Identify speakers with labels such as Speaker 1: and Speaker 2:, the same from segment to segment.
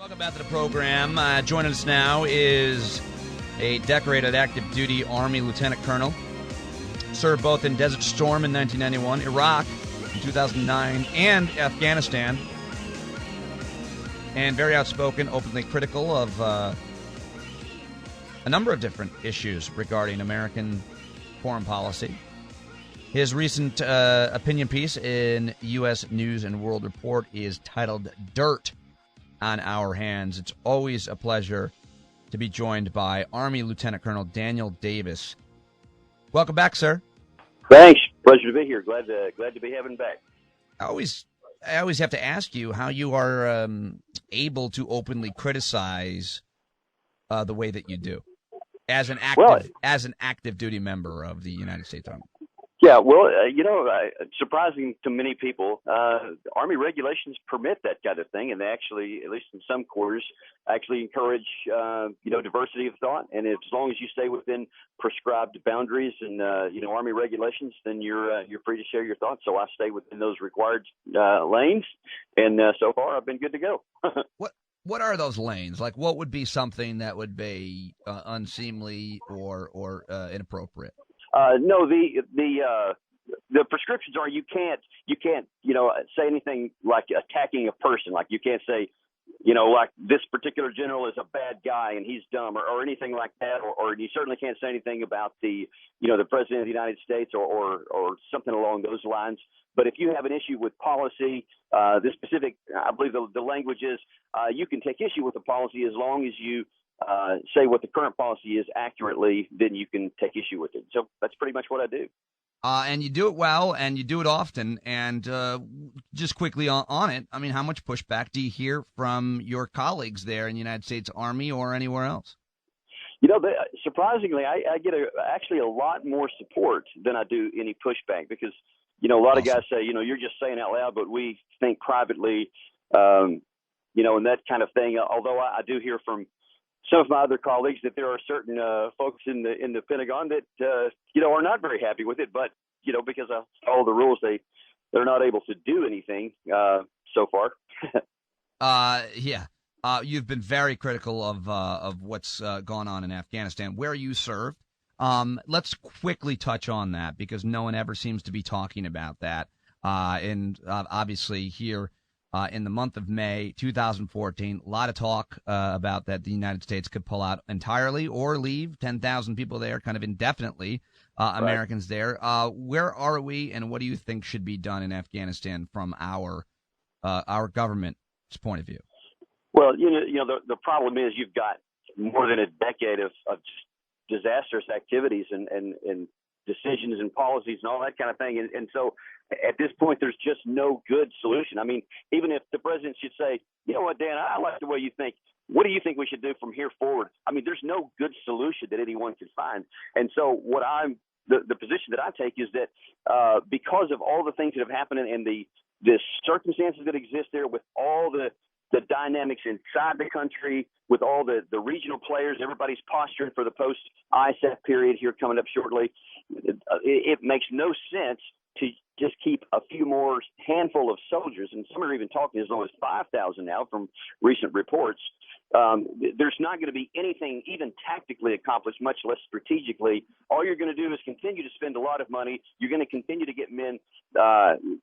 Speaker 1: Welcome back to the program. Joining us now is a decorated active duty Army Lieutenant Colonel. Served both in Desert Storm in 1991, Iraq in 2009, and Afghanistan. And very outspoken, openly critical of a number of different issues regarding American foreign policy. His recent opinion piece in U.S. News and World Report is titled Dirt on Our Hands. It's always a pleasure to be joined by Army Lieutenant Colonel Daniel Davis. Welcome back, sir.
Speaker 2: Thanks. Pleasure to be here. Glad to be having back.
Speaker 1: I always have to ask you how you are able to openly criticize the way that you do as an active duty member of the United States Army.
Speaker 2: Yeah, well, surprising to many people, Army regulations permit that kind of thing, and they actually, at least in some quarters, actually encourage, diversity of thought. And as long as you stay within prescribed boundaries and, Army regulations, then you're free to share your thoughts. So I stay within those required lanes, and so far I've been good to go.
Speaker 1: What are those lanes? Like, what would be something that would be unseemly or inappropriate?
Speaker 2: No, the prescriptions are you can't say anything like attacking a person. Like you can't say, like this particular general is a bad guy and he's dumb or anything like that. Or you certainly can't say anything about the president of the United States or something along those lines. But if you have an issue with policy, the specific, I believe the language is you can take issue with the policy as long as you say what the current policy is accurately, then you can take issue with it. So that's pretty much what I do.
Speaker 1: And you do it well, and you do it often. And just quickly on it, I mean, how much pushback do you hear from your colleagues there in the United States Army or anywhere else?
Speaker 2: Surprisingly, I get actually a lot more support than I do any pushback because, a lot of guys say, you're just saying out loud, but we think privately, and that kind of thing. Although I do hear from some of my other colleagues that there are certain folks in the Pentagon that are not very happy with it, but because of all the rules, they're not able to do anything so far.
Speaker 1: Yeah, you've been very critical of what's gone on in Afghanistan, where you served. Let's quickly touch on that because no one ever seems to be talking about that. And obviously here. In the month of May 2014, a lot of talk about that the United States could pull out entirely or leave 10,000 people there kind of indefinitely, Americans there. Where are we, and what do you think should be done in Afghanistan from our government's point of view?
Speaker 2: Well, the problem is you've got more than a decade of disastrous activities and decisions and policies and all that kind of thing. And so at this point, there's just no good solution. I mean, even if the president should say, you know what, Dan, I like the way you think. What do you think we should do from here forward? I mean, there's no good solution that anyone can find. And so the position that I take is that because of all the things that have happened and the circumstances that exist there with all the dynamics inside the country, with all the regional players, everybody's posturing for the post-ISAF period here coming up shortly, it makes no sense to just keep a few more handful of soldiers, and some are even talking as low as 5,000 now from recent reports. There's not going to be anything even tactically accomplished, much less strategically. All you're going to do is continue to spend a lot of money. You're going to continue to get men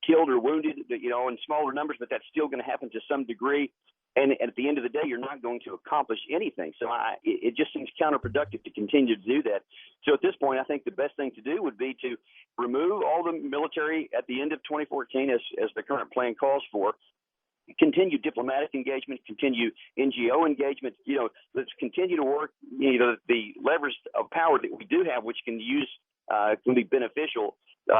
Speaker 2: killed or wounded, in smaller numbers, but that's still going to happen to some degree. And at the end of the day, you're not going to accomplish anything. So it just seems counterproductive to continue to do that. So at this point, I think the best thing to do would be to remove all the military at the end of 2014, as the current plan calls for. Continue diplomatic engagement, continue NGO engagement. Let's continue to work. The levers of power that we do have, which can be beneficial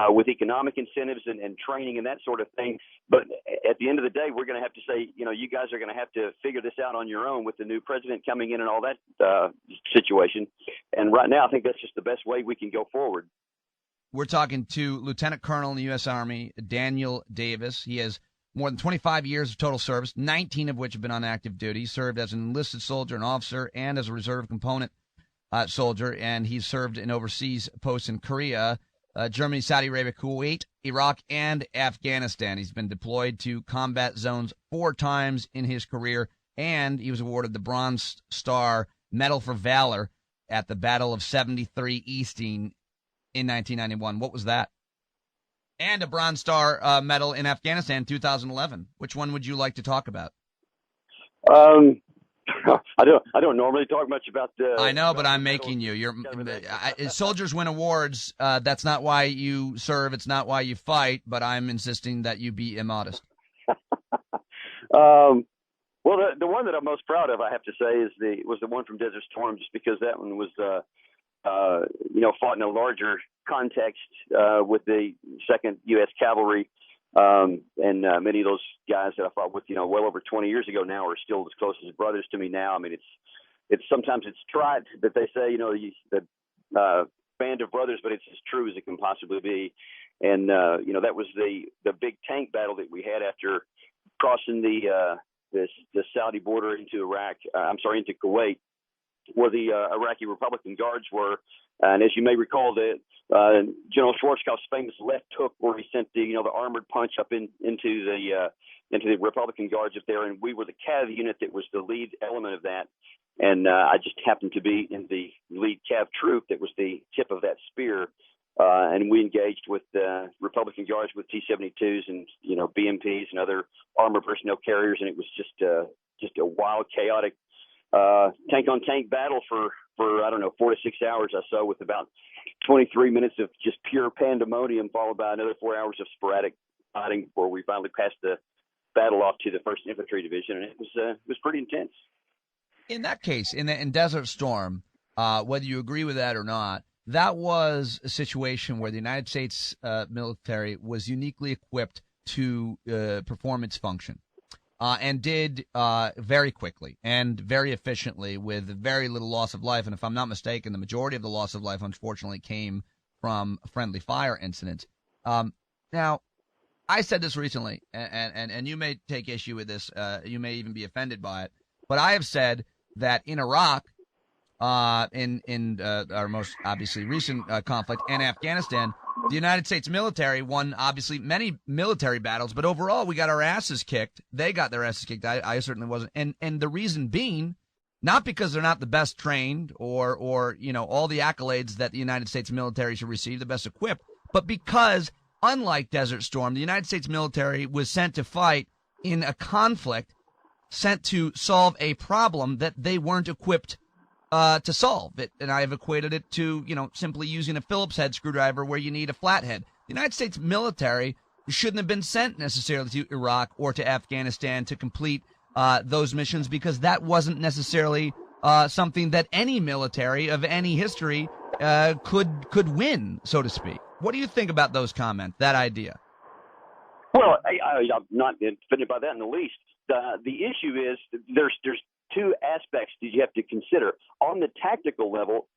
Speaker 2: with economic incentives and training and that sort of thing. But at the end of the day, we're going to have to say, you guys are going to have to figure this out on your own with the new president coming in and all that situation. And right now, I think that's just the best way we can go forward.
Speaker 1: We're talking to Lieutenant Colonel in the U.S. Army, Daniel Davis. He has more than 25 years of total service, 19 of which have been on active duty. He served as an enlisted soldier, an officer, and as a reserve component soldier. And he's served in overseas posts in Korea, Germany, Saudi Arabia, Kuwait, Iraq, and Afghanistan. He's been deployed to combat zones 4 times in his career and he was awarded the Bronze Star Medal for Valor at the Battle of 73 Easting in 1991. What was that? And a Bronze Star medal in Afghanistan 2011. Which one would you like to talk about?
Speaker 2: I don't normally talk much about the.
Speaker 1: I know, but I'm making you. Soldiers win awards. That's not why you serve. It's not why you fight. But I'm insisting that you be immodest.
Speaker 2: Well, the one that I'm most proud of, I have to say, was the one from Desert Storm, just because that one was, fought in a larger context with the 2nd U.S. Cavalry, and many of those guys that I fought with, well over 20 years ago now, are still as close as brothers to me now. I mean, it's sometimes it's trite that they say, the band of brothers, but it's as true as it can possibly be. And that was the big tank battle that we had after crossing the Saudi border into into Kuwait, where the Iraqi Republican Guards were. And as you may recall, General Schwarzkopf's famous left hook, where he sent the armored punch up into the Republican Guards up there, and we were the Cav unit that was the lead element of that. And I just happened to be in the lead Cav troop that was the tip of that spear. And we engaged with Republican Guards with T-72s and BMPs and other armored personnel carriers, and it was just a wild, chaotic tank-on-tank battle for 4 to 6 hours or so, with about 23 minutes of just pure pandemonium, followed by another 4 hours of sporadic fighting before we finally passed the battle off to the 1st Infantry Division, and it was pretty intense.
Speaker 1: In that case, in Desert Storm, whether you agree with that or not, that was a situation where the United States military was uniquely equipped to perform its function, and did very quickly and very efficiently with very little loss of life. And if I'm not mistaken, the majority of the loss of life, unfortunately, came from a friendly fire incident. Now, I said this recently, and you may take issue with this. You may even be offended by it. But I have said that in Iraq, in our most obviously recent conflict, and Afghanistan, the United States military won obviously many military battles, but overall we got our asses kicked. They got their asses kicked. I certainly wasn't, and the reason being, not because they're not the best trained or all the accolades that the United States military should receive, the best equipped, but because, unlike Desert Storm, the United States military was sent to fight in a conflict, sent to solve a problem that they weren't equipped to solve it. And I have equated it to, simply using a Phillips head screwdriver where you need a flathead. The United States military shouldn't have been sent necessarily to Iraq or to Afghanistan to complete those missions, because that wasn't necessarily something that any military of any history could win, so to speak. What do you think about those comments, that idea?
Speaker 2: Well, I'm not offended by that in the least. The issue is there's two aspects that you have to consider. On the tactical level,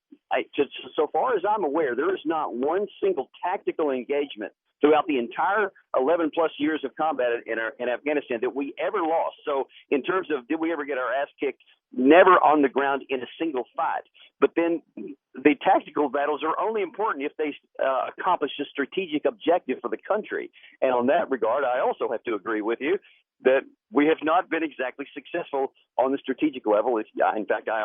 Speaker 2: so far as I'm aware, there is not one single tactical engagement throughout the entire 11-plus years of combat in Afghanistan that we ever lost. So in terms of did we ever get our ass kicked, never on the ground in a single fight. But then the tactical battles are only important if they accomplish a strategic objective for the country. And on that regard, I also have to agree with you that we have not been exactly successful on the strategic level. In fact, I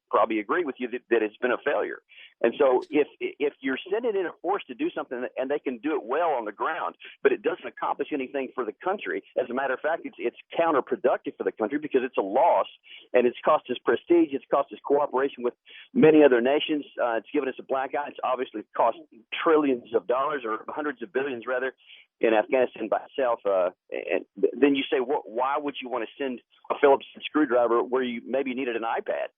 Speaker 2: probably agree with you that it's been a failure. And so if you're sending in a force to do something and they can do it well on the ground, but it doesn't accomplish anything for the country, as a matter of fact, it's counterproductive for the country because it's a loss, and it's cost us prestige. It's cost us cooperation with many other nations. It's given us a black eye. It's obviously cost trillions of dollars, or hundreds of billions rather, in Afghanistan by itself. And then you say, why would you want to send a Phillips screwdriver where you maybe needed an iPad?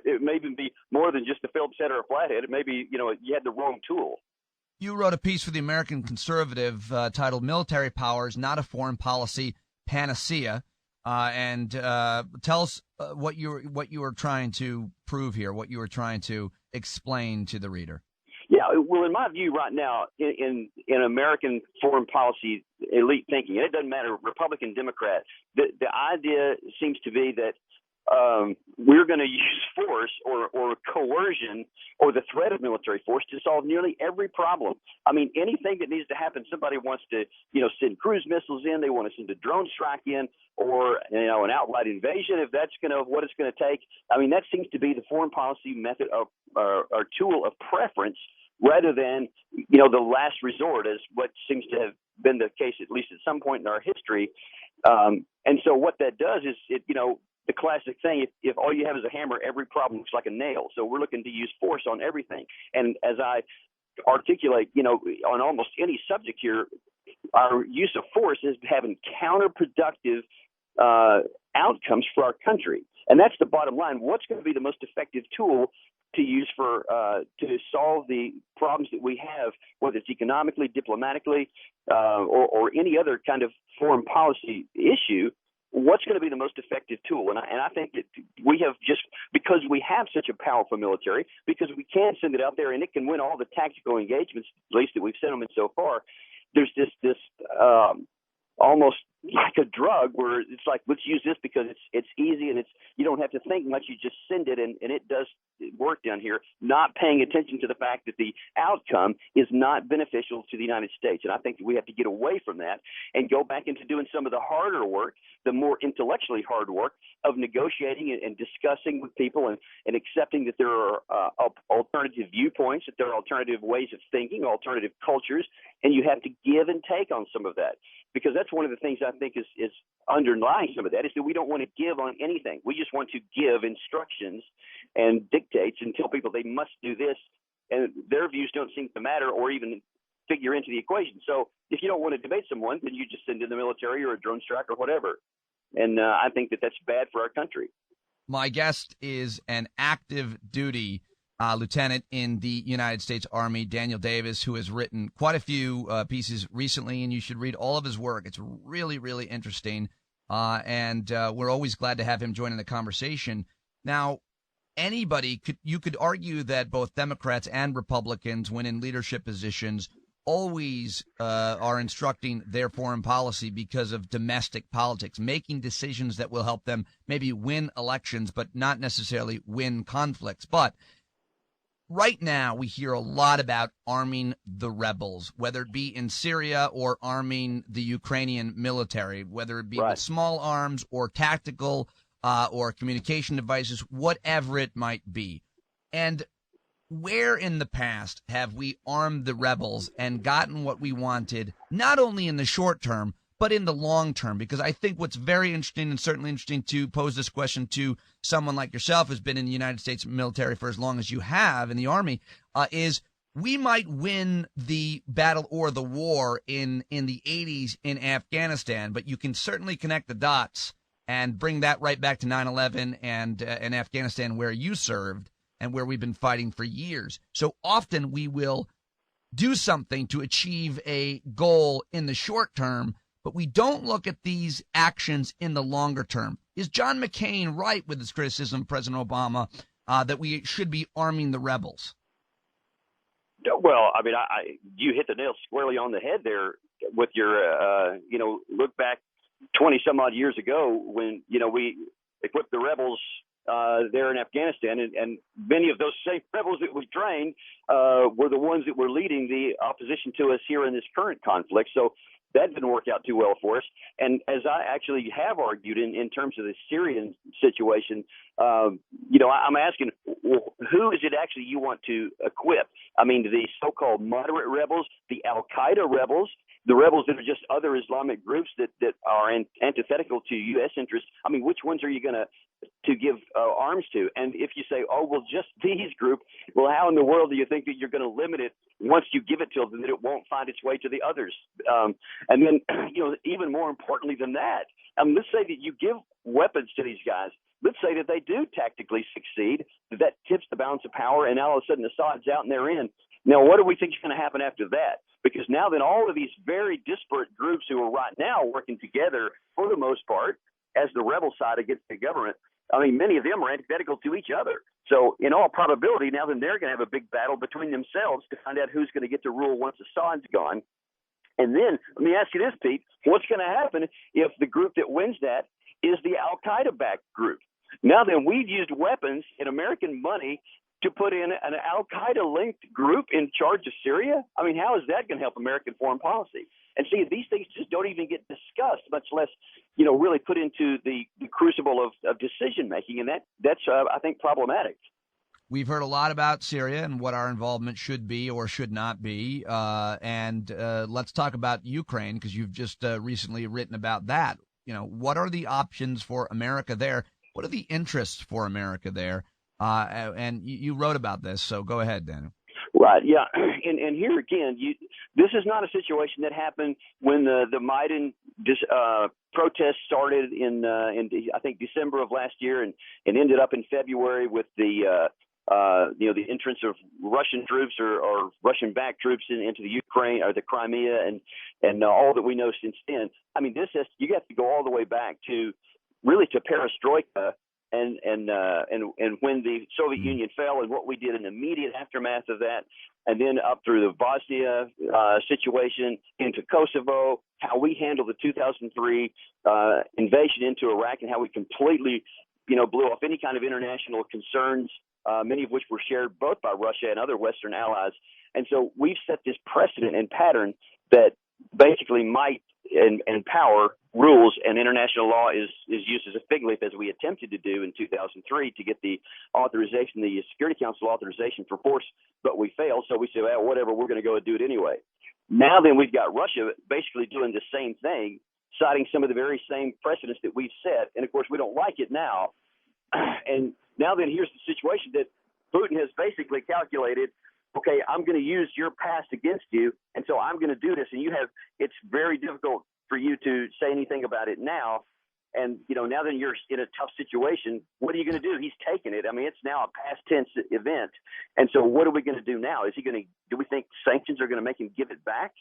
Speaker 2: It may even be more than just a Phillips head or a flathead. It may be, you had the wrong tool.
Speaker 1: You wrote a piece for the American Conservative titled "Military Powers, Not a Foreign Policy Panacea," and tell us what you were trying to prove here, what you were trying to explain to the reader.
Speaker 2: Yeah, well, in my view right now, in American foreign policy elite thinking, and it doesn't matter, Republican, Democrat, the idea seems to be that we're going to use force or coercion or the threat of military force to solve nearly every problem. I mean, anything that needs to happen, somebody wants to, send cruise missiles in, they want to send a drone strike in, or, an outright invasion, if that's what it's going to take. I mean, that seems to be the foreign policy method of or tool of preference rather than, the last resort, as what seems to have been the case, at least at some point in our history. And so what that does is the classic thing, if all you have is a hammer, every problem looks like a nail. So we're looking to use force on everything. And as I articulate, on almost any subject here, our use of force is having counterproductive outcomes for our country. And that's the bottom line. What's going to be the most effective tool to use for to solve the problems that we have, whether it's economically, diplomatically, or any other kind of foreign policy issue? What's going to be the most effective tool? And I think that we have because we have such a powerful military, because we can send it out there and it can win all the tactical engagements, at least that we've sent them in so far. There's this almost like a drug where it's like, let's use this because it's easy and you don't have to think much. You just send it and it does work down here, not paying attention to the fact that the outcome is not beneficial to the United States. And I think that we have to get away from that and go back into doing some of the harder work, the more intellectually hard work of negotiating and discussing with people and accepting that there are alternative viewpoints, that there are alternative ways of thinking, alternative cultures, and you have to give and take on some of that. Because that's one of the things I think is underlying some of that, is that we don't want to give on anything. We just want to give instructions and dictates and tell people they must do this, and their views don't seem to matter or even figure into the equation. So if you don't want to debate someone, then you just send in the military or a drone strike or whatever. And I think that that's bad for our country.
Speaker 1: My guest is an active duty lieutenant in the United States Army, Daniel Davis, who has written quite a few pieces recently, and you should read all of his work. It's really, really interesting, and we're always glad to have him join in the conversation. Now, you could argue that both Democrats and Republicans, when in leadership positions, always are instructing their foreign policy because of domestic politics, making decisions that will help them maybe win elections, but not necessarily win conflicts. But right now, we hear a lot about arming the rebels, whether it be in Syria or arming the Ukrainian military, whether it be with small arms or tactical or communication devices, whatever it might be. And where in the past have we armed the rebels and gotten what we wanted, not only in the short term, but in the long term? Because I think what's very interesting, and certainly interesting to pose this question to someone like yourself who's been in the United States military for as long as you have in the Army, is we might win the battle or the war in the 80s in Afghanistan, but you can certainly connect the dots and bring that right back to 9/11 and Afghanistan, where you served and where we've been fighting for years. So often we will do something to achieve a goal in the short term, but we don't look at these actions in the longer term. Is John McCain right with his criticism of President Obama that we should be arming the rebels?
Speaker 2: Well, I mean, you hit the nail squarely on the head there with your, look back 20 some odd years ago when, we equipped the rebels there in Afghanistan, and many of those same rebels that we trained were the ones that were leading the opposition to us here in this current conflict. So that didn't work out too well for us. And as I actually have argued in terms of the Syrian situation, I'm asking, who is it actually you want to equip? I mean, the so-called moderate rebels, the Al-Qaeda rebels, the rebels that are just other Islamic groups that are antithetical to U.S. interests. I mean, which ones are you going to give arms to? And if you say, oh, well, just these groups, well, how in the world do you think that you're going to limit it once you give it to them, that it won't find its way to the others? And then, even more importantly than that, let's say that you give weapons to these guys. Let's say that they do tactically succeed, that tips the balance of power, and now all of a sudden Assad's out and they're in. Now, what do we think is going to happen after that? Because now then all of these very disparate groups who are right now working together, for the most part, as the rebel side against the government, I mean, many of them are antithetical to each other. So in all probability, now then they're going to have a big battle between themselves to find out who's going to get to rule once Assad's gone. And then let me ask you this, Pete, what's going to happen if the group that wins that is the Al-Qaeda-backed group? Now then, we've used weapons and American money to put in an al-Qaeda-linked group in charge of Syria? I mean, how is that going to help American foreign policy? And see, these things just don't even get discussed, much less, really put into the crucible of decision-making, and that's I think, problematic.
Speaker 1: We've heard a lot about Syria and what our involvement should be or should not be, and let's talk about Ukraine, because you've just recently written about that. What are the options for America there? What are the interests for America there? And you wrote about this, so go ahead, Daniel.
Speaker 2: Right, yeah, and here again, this is not a situation that happened when the Maidan protest started in I think December of last year, and ended up in February with the entrance of Russian troops or Russian-backed troops into the Ukraine or the Crimea, and all that we know since then. I mean, you have to go all the way back to perestroika. And when the Soviet Union fell, and what we did in the immediate aftermath of that, and then up through the Bosnia situation into Kosovo, how we handled the 2003 invasion into Iraq, and how we completely, blew off any kind of international concerns, many of which were shared both by Russia and other Western allies. And so we've set this precedent and pattern that basically might and power rules and international law is used as a fig leaf, as we attempted to do in 2003 to get the authorization, the Security Council authorization for force, but we failed. So we said, well, whatever, we're going to go and do it anyway. Now then, we've got Russia basically doing the same thing, citing some of the very same precedents that we've set. And of course, we don't like it now. And now then, here's the situation that Putin has basically calculated. Okay, I'm going to use your past against you, and so I'm going to do this. And it's very difficult for you to say anything about it now. And, now that you're in a tough situation, what are you going to do? He's taken it. I mean, it's now a past tense event. And so what are we going to do now? Do we think sanctions are going to make him give it back?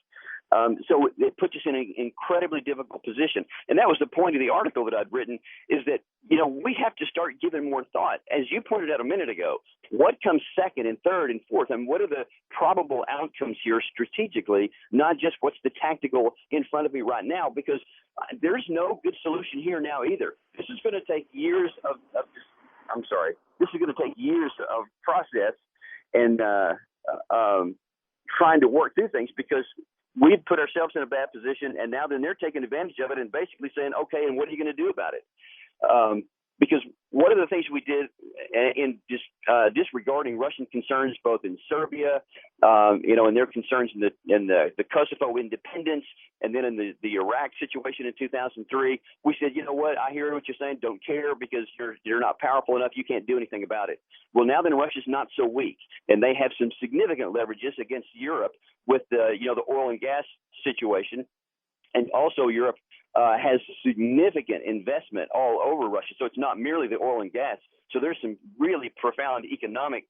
Speaker 2: So it puts us in an incredibly difficult position. And that was the point of the article that I'd written, is that, we have to start giving more thought. As you pointed out a minute ago, what comes second and third and fourth, and what are the probable outcomes here strategically, not just what's the tactical in front of me right now, because there's no good solution here now either. This is going to take years this is going to take years of process and trying to work through things, because we've put ourselves in a bad position, and now then they're taking advantage of it and basically saying, okay, and what are you going to do about it? Because one of the things we did in disregarding Russian concerns, both in Serbia, and their concerns in the Kosovo independence, and then in the Iraq situation in 2003, we said, you know what, I hear what you're saying, don't care, because you're not powerful enough, you can't do anything about it. Well, now then Russia's not so weak, and they have some significant leverages against Europe with the oil and gas situation, and also Europe has significant investment all over Russia. So it's not merely the oil and gas. So there's some really profound economic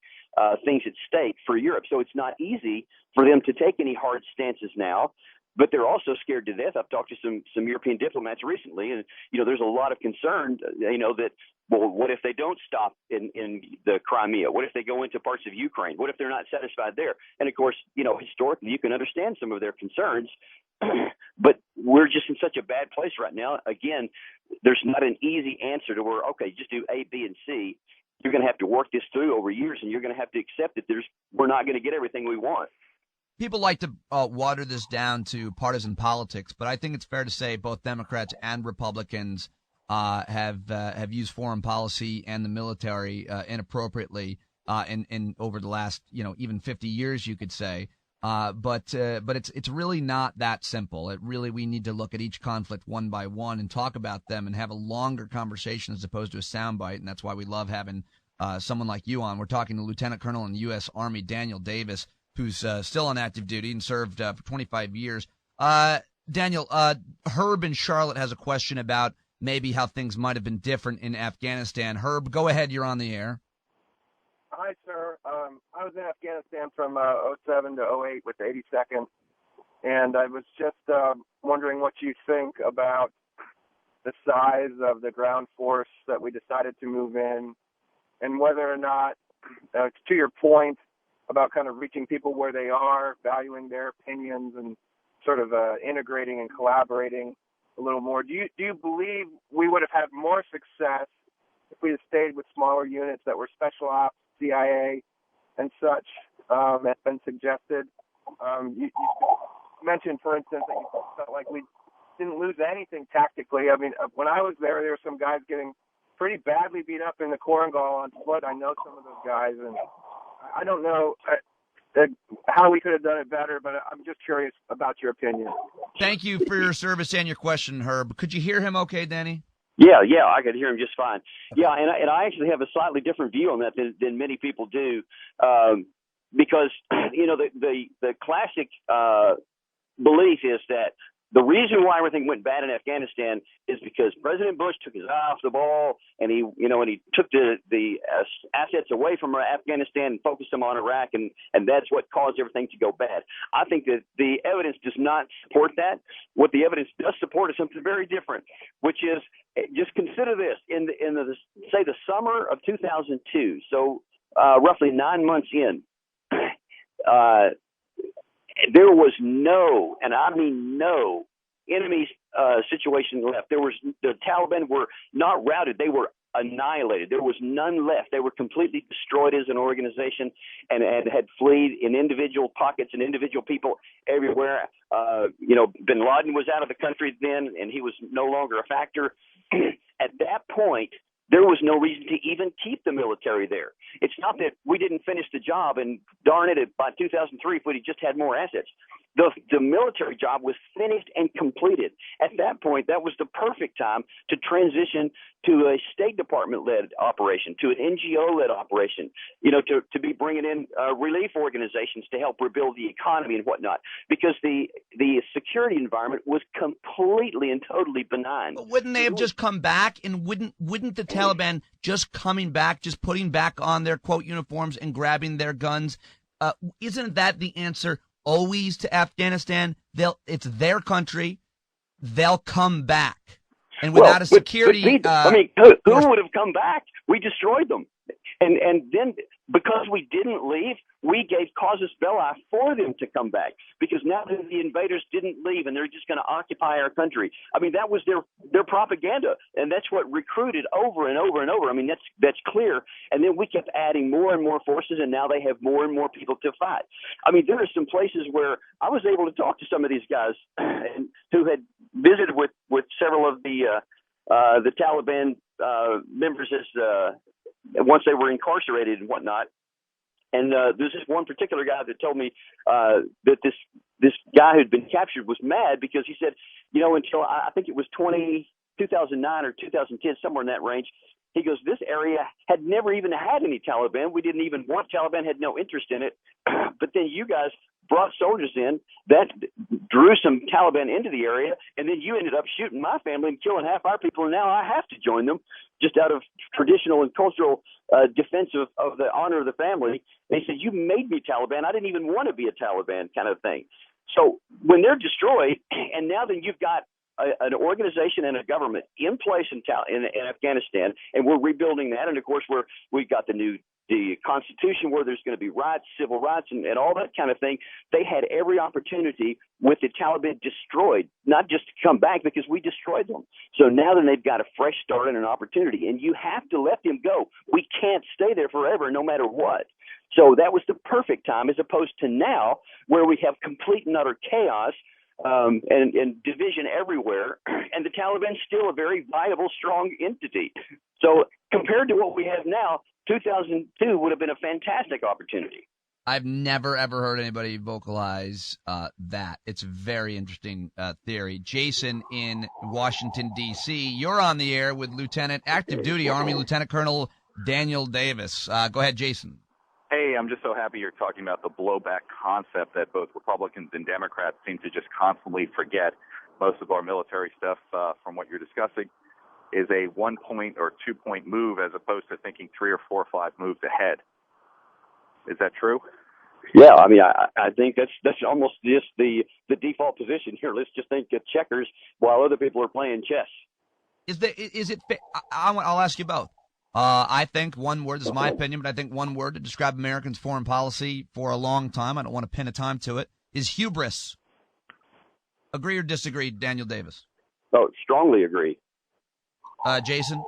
Speaker 2: things at stake for Europe. So it's not easy for them to take any hard stances now, but they're also scared to death. I've talked to some European diplomats recently, and, there's a lot of concern, that, well, what if they don't stop in the Crimea? What if they go into parts of Ukraine? What if they're not satisfied there? And of course, historically, you can understand some of their concerns, but we're just in such a bad place right now. Again, there's not an easy answer to where, okay, just do A, B, and C. You're going to have to work this through over years, and you're going to have to accept that we're not going to get everything we want.
Speaker 1: People like to water this down to partisan politics, but I think it's fair to say both Democrats and Republicans have used foreign policy and the military inappropriately in over the last, even 50 years, you could say. But it's really not that simple. We need to look at each conflict one by one and talk about them and have a longer conversation as opposed to a soundbite. And that's why we love having someone like you on. We're talking to Lieutenant Colonel in the U.S. Army Daniel Davis, who's still on active duty and served for 25 years. Daniel, Herb in Charlotte has a question about maybe how things might have been different in Afghanistan. Herb, go ahead. You're on the air.
Speaker 3: Hi, sir. I was in Afghanistan from 07 to 08 with the 82nd, and I was just wondering what you think about the size of the ground force that we decided to move in, and whether or not, to your point about kind of reaching people where they are, valuing their opinions, and sort of integrating and collaborating a little more. Do you believe we would have had more success if we had stayed with smaller units that were special ops, CIA, and such, that's been suggested. You mentioned, for instance, that you felt like we didn't lose anything tactically. I mean, when I was there were some guys getting pretty badly beat up in the Korengal on foot. I know some of those guys, and I don't know how we could have done it better, but I'm just curious about your opinion.
Speaker 1: Thank you for your service and your question, Herb. Could you hear him okay, Danny?
Speaker 2: Yeah, I could hear him just fine. Yeah, and I actually have a slightly different view on that than many people do, because the classic belief is that the reason why everything went bad in Afghanistan is because President Bush took his eye off the ball, and he took the assets away from Afghanistan and focused them on Iraq, and that's what caused everything to go bad. I think that the evidence does not support that. What the evidence does support is something very different, which is, just consider this: in the summer of 2002, so roughly 9 months in. There was no, and I mean no, enemy situation left. The Taliban were not routed; they were annihilated. There was none left. They were completely destroyed as an organization, and had fled in individual pockets and individual people everywhere. Bin Laden was out of the country then, and he was no longer a factor. At that point, there was no reason to even keep the military there. It's not that we didn't finish the job, and darn it, by 2003, if we just had more assets. The military job was finished and completed. At that point, that was the perfect time to transition to a State Department-led operation, to an NGO-led operation, to be bringing in relief organizations to help rebuild the economy and whatnot, because the security environment was completely and totally benign.
Speaker 1: But wouldn't they have just come back, and wouldn't the Taliban just coming back, just putting back on their, quote, uniforms and grabbing their guns, isn't that the answer always to Afghanistan? It's their country. They'll come back. And without a security...
Speaker 2: who would have come back? We destroyed them. And then, because we didn't leave, we gave casus belli for them to come back, because now the invaders didn't leave and they're just going to occupy our country. I mean, that was their propaganda, and that's what recruited over and over and over. I mean, that's clear. And then we kept adding more and more forces, and now they have more and more people to fight. I mean, there are some places where I was able to talk to some of these guys who had visited with several of the Taliban members once they were incarcerated and whatnot. And there's this one particular guy that told me that this guy who'd been captured was mad because he said, until I think it was 2009 or 2010, somewhere in that range, he goes, this area had never even had any Taliban. We didn't even want Taliban, had no interest in it. But then you guys brought soldiers in that drew some Taliban into the area, and then you ended up shooting my family and killing half our people, and now I have to join them just out of traditional and cultural defense of the honor of the family. And he said, you made me Taliban. I didn't even want to be a Taliban, kind of thing. So when they're destroyed, and now then you've got an organization and a government in place in Afghanistan, and we're rebuilding that. And of course, we've got the Constitution, where there's going to be rights, civil rights, and all that kind of thing. They had every opportunity with the Taliban destroyed, not just to come back, because we destroyed them. So now then they've got a fresh start and an opportunity, and you have to let them go. We can't stay there forever, no matter what. So that was the perfect time, as opposed to now, where we have complete and utter chaos and division everywhere, and the Taliban's still a very viable, strong entity. So compared to what we have now, 2002 would have been a fantastic opportunity.
Speaker 1: I've never, ever heard anybody vocalize that. It's a very interesting theory. Jason in Washington, D.C., you're on the air with Active Duty Army Lieutenant Colonel Daniel Davis. Go ahead, Jason.
Speaker 4: Hey, I'm just so happy you're talking about the blowback concept that both Republicans and Democrats seem to just constantly forget. Most of our military stuff, from what you're discussing, is a 1 point or 2 point move, as opposed to thinking 3 or 4 or 5 moves ahead. Is that true?
Speaker 2: Yeah, I mean, I think that's almost just the default position here. Let's just think of checkers while other people are playing chess.
Speaker 1: Is it? I'll ask you both. I think one word, this is my opinion, but I think one word to describe Americans' foreign policy for a long time, I don't want to pin a time to it, is hubris. Agree or disagree, Daniel Davis?
Speaker 2: Oh, strongly agree.
Speaker 1: Jason?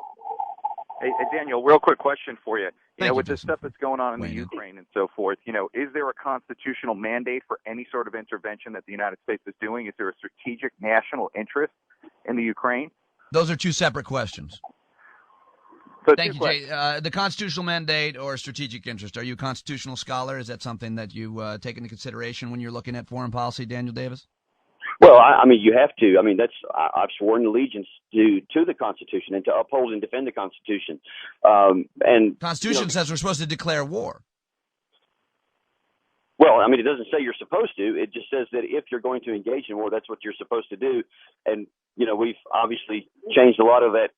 Speaker 4: Hey, Daniel, real quick question for you. With
Speaker 1: you,
Speaker 4: the stuff that's going on in the Ukraine and so forth, is there a constitutional mandate for any sort of intervention that the United States is doing? Is there a strategic national interest in the Ukraine?
Speaker 1: Those are two separate questions.
Speaker 4: So
Speaker 1: Thank you, Jay. The constitutional mandate or strategic interest. Are you a constitutional scholar? Is that something that you take into consideration when you're looking at foreign policy, Daniel Davis?
Speaker 2: Well, I mean, you have to. I mean, I've sworn allegiance to the Constitution and to uphold and defend the Constitution. And
Speaker 1: Constitution says we're supposed to declare war.
Speaker 2: Well, I mean, it doesn't say you're supposed to. It just says that if you're going to engage in war, that's what you're supposed to do. And we've obviously changed a lot of that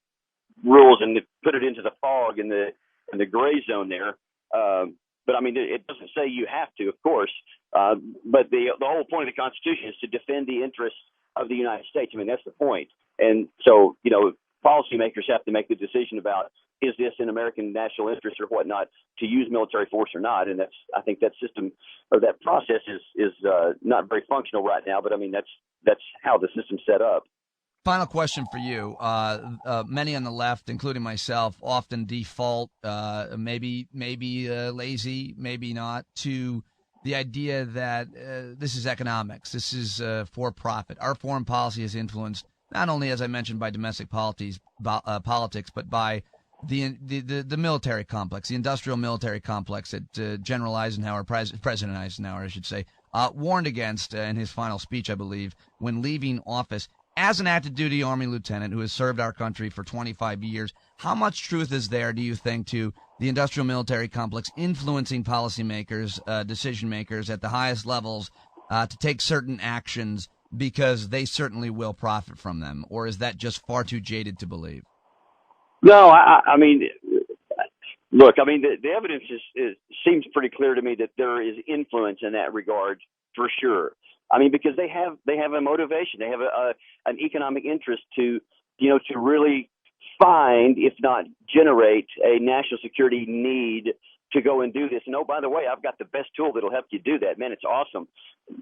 Speaker 2: rules and put it into the fog and the gray zone there. But I mean, it doesn't say you have to, of course. But the whole point of the Constitution is to defend the interests of the United States. I mean, that's the point. And so, policymakers have to make the decision about, is this in American national interest or whatnot to use military force or not? And I think that system or that process is not very functional right now. But I mean, that's how the system's set up.
Speaker 1: Final question for you. Many on the left, including myself, often default, maybe lazy, maybe not, to the idea that this is economics. This is for profit. Our foreign policy is influenced not only, as I mentioned, by domestic politics, but by the military complex, the industrial military complex that General Eisenhower, President Eisenhower, I should say, warned against in his final speech, I believe, when leaving office. As an active duty Army lieutenant who has served our country for 25 years, how much truth is there, do you think, to the industrial military complex influencing policymakers, decision makers at the highest levels to take certain actions because they certainly will profit from them? Or is that just far too jaded to believe?
Speaker 2: No, I mean, look, I mean, the evidence seems pretty clear to me that there is influence in that regard for sure. I mean, because they have a motivation, they have an economic interest to really find, if not generate, a national security need to go and do this. And oh, by the way, I've got the best tool that'll help you do that. Man, it's awesome.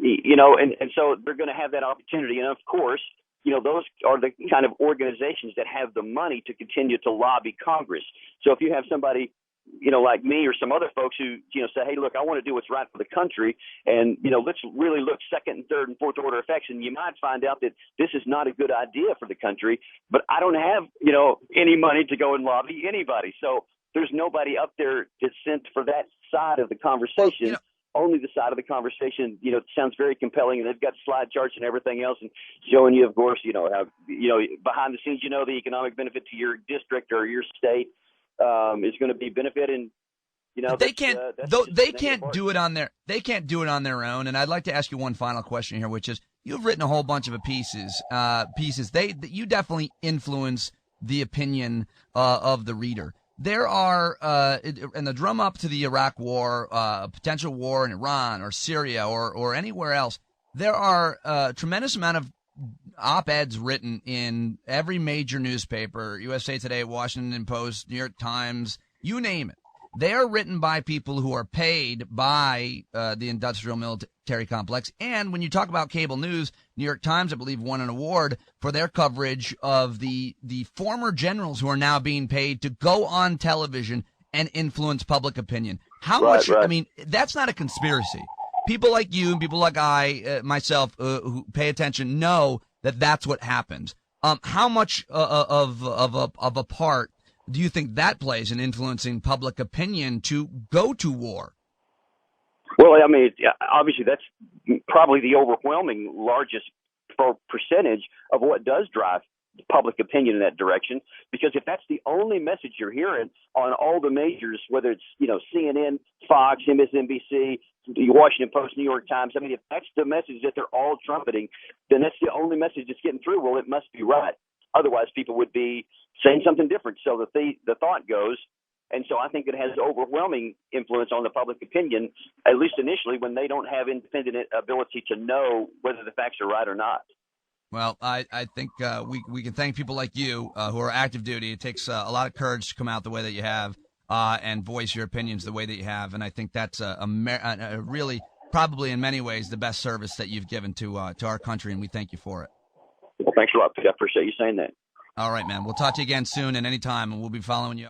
Speaker 2: And so they're going to have that opportunity. And of course, those are the kind of organizations that have the money to continue to lobby Congress. So if you have somebody like me or some other folks who, say, hey, look, I want to do what's right for the country. And, let's really look second and third and fourth order effects. And you might find out that this is not a good idea for the country, but I don't have, any money to go and lobby anybody. So there's nobody up there that's sent for that side of the conversation. Only the side of the conversation, sounds very compelling, and they've got slide charts and everything else, and showing you, of course, how, behind the scenes, the economic benefit to your district or your state is going to be benefit, and
Speaker 1: they can't do it on their own. And I'd like to ask you one final question here, which is, you've written a whole bunch of pieces. You definitely influence the opinion of the reader. There are, and the drum up to the Iraq war, potential war in Iran or Syria or anywhere else, there are a tremendous amount of op-eds written in every major newspaper, USA Today, Washington Post, New York Times, you name it. They are written by people who are paid by the industrial military complex. And when you talk about cable news, New York Times, I believe, won an award for their coverage of the former generals who are now being paid to go on television and influence public opinion. How much? Right. I mean, that's not a conspiracy. People like you and people like myself, who pay attention know that that's what happens. How much of a part do you think that plays in influencing public opinion to go to war?
Speaker 2: Well, I mean, obviously that's probably the overwhelming largest percentage of what does drive public opinion in that direction. Because if that's the only message you're hearing on all the majors, whether it's CNN, Fox, MSNBC, the Washington Post, New York Times, I mean, if that's the message that they're all trumpeting, then that's the only message that's getting through. Well, it must be right. Otherwise, people would be saying something different. So the thought goes, and so I think it has overwhelming influence on the public opinion, at least initially, when they don't have independent ability to know whether the facts are right or not.
Speaker 1: Well, I think we can thank people like you who are active duty. It takes a lot of courage to come out the way that you have and voice your opinions the way that you have. And I think that's a really, probably in many ways, the best service that you've given to our country, and we thank you for it.
Speaker 2: Well, thanks a lot, Pete. I appreciate you saying that.
Speaker 1: All right, man. We'll talk to you again soon and anytime, and we'll be following you.